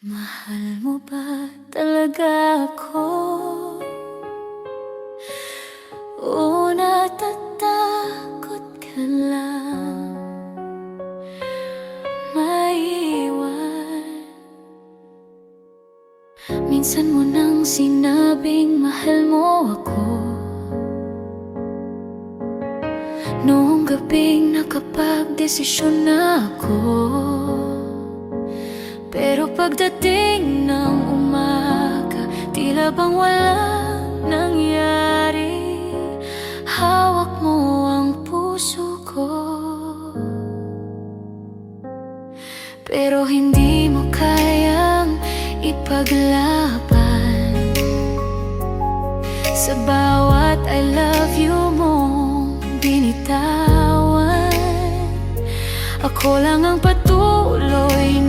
Mahal mo ba talaga ako? O natatakot ka lang maiwan? Minsan mo nang sinabing mahal mo ako, noong gabing nakapagdesisyon na ako. Pero pagdating ng umaga, tila bang walang nangyari. Hawak mo ang puso ko, pero hindi mo kayang ipaglaban. Sa bawat I love you mong binitawan, ako lang ang patuloy